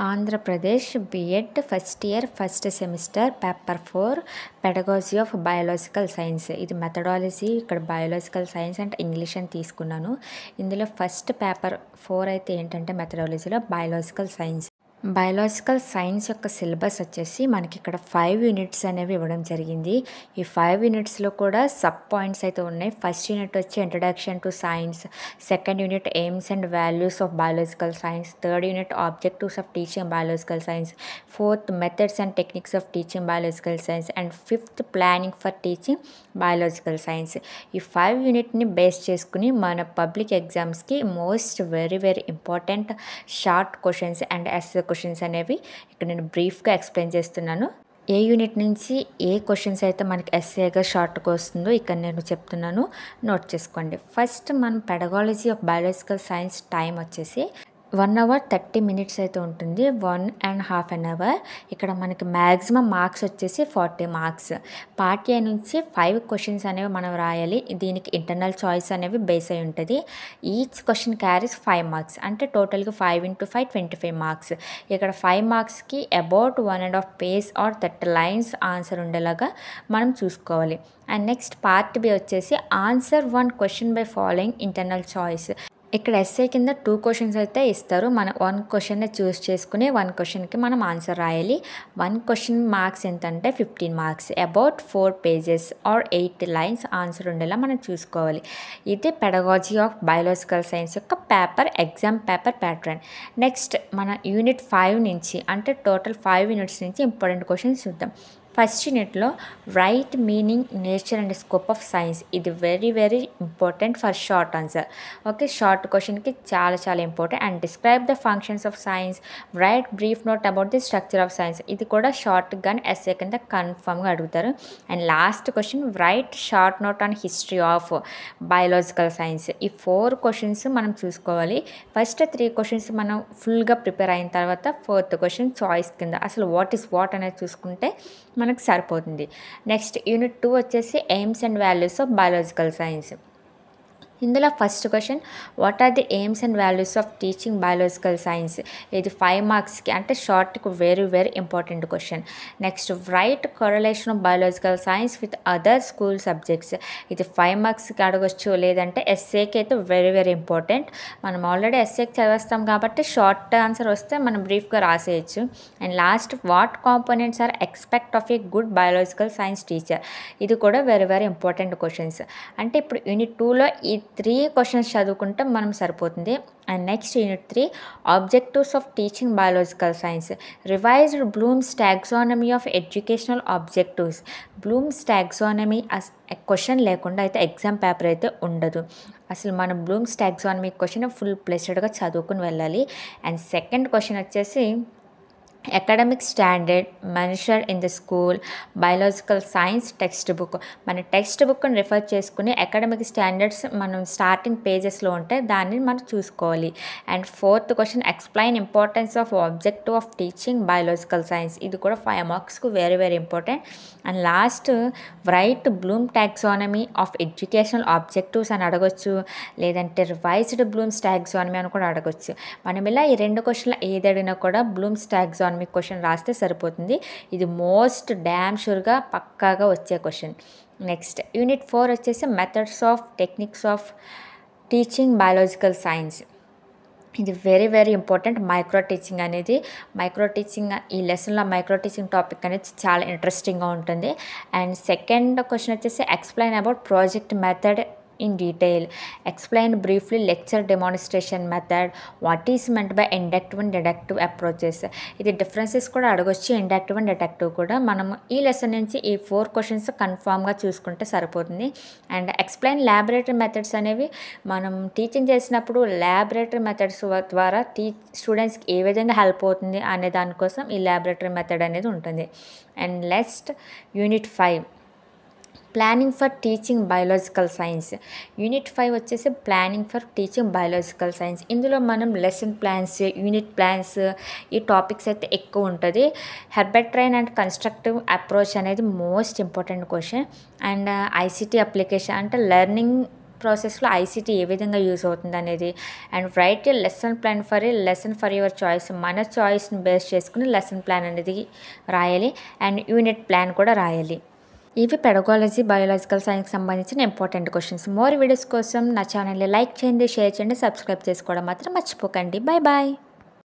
Andhra Pradesh BEd first year first semester paper 4 pedagogy of biological science. ఇది methodology, ఇక్కడ biological science and English అని తీసుకున్నాను. ఇందులో ఫస్ట్ పేపర్ 4 అయితే ఏంటంటే మెథడాలజీలో బయాలజికల్ సైన్స్. బయాలజికల్ సైన్స్ యొక్క సిలబస్ వచ్చేసి మనకి ఇక్కడ 5 యూనిట్స్ అనేవి ఇవ్వడం జరిగింది. ఈ 5 యూనిట్స్లో కూడా సబ్ పాయింట్స్ అయితే ఉన్నాయి. ఫస్ట్ యూనిట్ వచ్చి introduction to science, second unit aims and values of biological science, third unit objectives of teaching biological science, fourth methods and techniques of teaching biological science and fifth planning for teaching biological science. ఈ 5 యూనిట్ని base చేసుకుని మన public ఎగ్జామ్స్కి most very important short questions and SA questions అనేవి ఇక్కడ నేను బ్రీఫ్గా explain చేస్తున్నాను. ఏ యూనిట్ నుంచి ఏ క్వశ్చన్స్ అయితే మనకి ఎస్ఏగా షార్ట్గా వస్తుందో ఇక్కడ నేను చెప్తున్నాను, నోట్ చేసుకోండి. ఫస్ట్ మనం pedagogy of biological science time వచ్చేసి 1 hour 30 minutes అయితే ఉంటుంది. 1.5 hours. ఇక్కడ మనకి మ్యాక్సిమం మార్క్స్ వచ్చేసి 40 marks. పార్ట్ ఏ నుంచి 5 క్వశ్చన్స్ అనేవి మనం రాయాలి. దీనికి ఇంటర్నల్ చాయిస్ అనేవి బేస్ అయి ఉంటుంది. ఈచ్ క్వశ్చన్ క్యారీస్ 5 marks, అంటే టోటల్గా 5 into 5 25 marks. ఇక్కడ 5 marksకి about 1.5 pages or 30 lines answer ఉండేలాగా మనం చూసుకోవాలి. అండ్ నెక్స్ట్ పార్ట్ బి వచ్చేసి answer 1 question by following internal choice. ఇక్కడ ఎస్ఏ కింద 2 క్వశ్చన్స్ అయితే ఇస్తారు. మనం 1 క్వశ్చన్ని చూస్ చేసుకుని 1 క్వశ్చన్కి మనం ఆన్సర్ రాయాలి. 1 క్వశ్చన్ మార్క్స్ ఎంతంటే 15 marks. About 4 pages or 8 lines answer ఉండేలా మనం చూసుకోవాలి. ఇది పెడగాజీ ఆఫ్ బయాలజికల్ సైన్స్ యొక్క ఎగ్జామ్ పేపర్ ప్యాటర్న్. నెక్స్ట్ మన యూనిట్ 5 నుంచి, అంటే టోటల్ 5 యూనిట్స్ నుంచి ఇంపార్టెంట్ క్వశ్చన్స్ చూద్దాం. ఫస్ట్ యూనిట్లో write meaning, nature and scope of science. ఇది very important for short answer. Okay, short క్వశ్చన్కి చాలా important. And describe the functions of science, write brief note about the structure of science. ఇది కూడా short కానీ SA కింద కన్ఫర్మ్గా అడుగుతారు. And last question right short note on history of biological science. ఈ 4 questions మనం చూసుకోవాలి. ఫస్ట్ 3 క్వశ్చన్స్ మనం ఫుల్గా ప్రిపేర్ అయిన తర్వాత 4th క్వశ్చన్ చాయిస్ కింద అసలు వాట్ ఈస్ వాట్ అనేది చూసుకుంటే మనకు సరిపోతుంది. నెక్స్ట్ యూనిట్ 2 వచ్చేసి aims and values of biological science. ఇందులో first question what are the aims and values of teaching biological science. ఇది 5 marksకి, అంటే షార్ట్కి very important question. Next write correlation of biological science with other school subjects. ఇది 5 marksకి అడగొచ్చు, లేదంటే ఎస్ఏకి అయితే వెరీ ఇంపార్టెంట్. మనం ఆల్రెడీ ఎస్ఏకి చదివేస్తాం కాబట్టి షార్ట్ ఆన్సర్ వస్తే మనం బ్రీఫ్గా రాసేయచ్చు. And last what components are expect of a good biological science teacher. ఇది కూడా వెరీ ఇంపార్టెంట్ క్వశ్చన్స్. అంటే ఇప్పుడు యూనిట్ 2లో ఈ 3 క్వశ్చన్స్ చదువుకుంటే మనం సరిపోతుంది. And next unit 3 objectives of teaching biological science. Revised Bloom's taxonomy of educational objectives. Bloom's taxonomy question లేకుండా అయితే ఎగ్జామ్ పేపర్ అయితే ఉండదు. అసలు మనం బ్లూమ్స్ టాక్సానమీ క్వశ్చన్ ఫుల్ ప్లెస్డ్గా చదువుకుని వెళ్ళాలి. అండ్ సెకండ్ క్వశ్చన్ వచ్చేసి academic standard mentioned in the school biological science text book. మన టెక్స్ట్ బుక్ని రిఫర్ చేసుకుని అకాడమిక్ స్టాండర్డ్స్ మనం స్టార్టింగ్ పేజెస్లో ఉంటే దాన్ని మనం చూసుకోవాలి. And 4th question explain importance of objective of teaching biological science. ఇది కూడా 5 marksకు very important. And last write Bloom taxonomy of educational objectives అని అడగొచ్చు, లేదంటే రివైజ్డ్ బ్లూమ్స్ టాక్సానమీ అని కూడా అడగొచ్చు. మనం ఇలా ఈ 2 క్వశ్చన్లు ఏది అడిగినా కూడా బ్లూమ్స్ టాక్సానమీ క్వశ్చన్ రాస్తే సరిపోతుంది. ఇది మోస్ట్ డ్యామ్ షూర్గా పక్కాగా వచ్చే క్వశ్చన్. నెక్స్ట్ యూనిట్ 4 వచ్చేసి methods of techniques of teaching biological science. ఇది వెరీ ఇంపార్టెంట్. మైక్రో టీచింగ్ ఈ లెసన్లో మైక్రో టీచింగ్ టాపిక్ అనేది చాలా ఇంట్రెస్టింగ్గా ఉంటుంది. అండ్ సెకండ్ క్వశ్చన్ వచ్చేసి explain about project method in detail. Explain briefly lecture demonstration method. What is meant by inductive and deductive approaches. ఇది differences కూడా అడగొచ్చు, ఇండక్టివ్ అండ్ డిడక్టివ్ కూడా. మనం ఈ లెసన్ నుంచి ఈ 4 క్వశ్చన్స్ కన్ఫామ్గా చూసుకుంటే సరిపోతుంది. అండ్ ఎక్స్ప్లెయిన్ ల్యాబొరేటరీ మెథడ్స్ అనేవి మనం టీచింగ్ చేసినప్పుడు ల్యాబొరేటరీ మెథడ్స్ ద్వారా స్టూడెంట్స్కి ఏ విధంగా హెల్ప్ అవుతుంది అనే దానికోసం ఈ ల్యాబొరేటరీ మెథడ్ అనేది ఉంటుంది. And next unit 5 planning for teaching biological science. Unit 5 వచ్చేసి planning for teaching biological science. ఇందులో మనం లెసన్ ప్లాన్స్, యూనిట్ ప్లాన్స్, ఈ టాపిక్స్ అయితే ఎక్కువ ఉంటుంది. హెర్బెట్రైన్ అండ్ కన్స్ట్రక్టివ్ అప్రోచ్ అనేది most important question. And ICT application, అంటే లెర్నింగ్ ప్రాసెస్లో ఐసీటీ ఏ విధంగా యూజ్ అవుతుంది అనేది, and right A lesson plan for a lesson for your choice. మన చాయిస్ని బేస్ చేసుకుని లెసన్ ప్లాన్ అనేది రాయాలి, అండ్ యూనిట్ ప్లాన్ కూడా రాయాలి. ఇవి పెడగాలజీ బయోలాజికల్ సైన్స్కి సంబంధించిన ఇంపార్టెంట్ క్వశ్చన్స్. మోర్ వీడియోస్ కోసం నా ఛానల్ని లైక్ చేయండి, షేర్ చేయండి, సబ్స్క్రైబ్ చేసుకోవడం మాత్రం మర్చిపోకండి. Bye bye.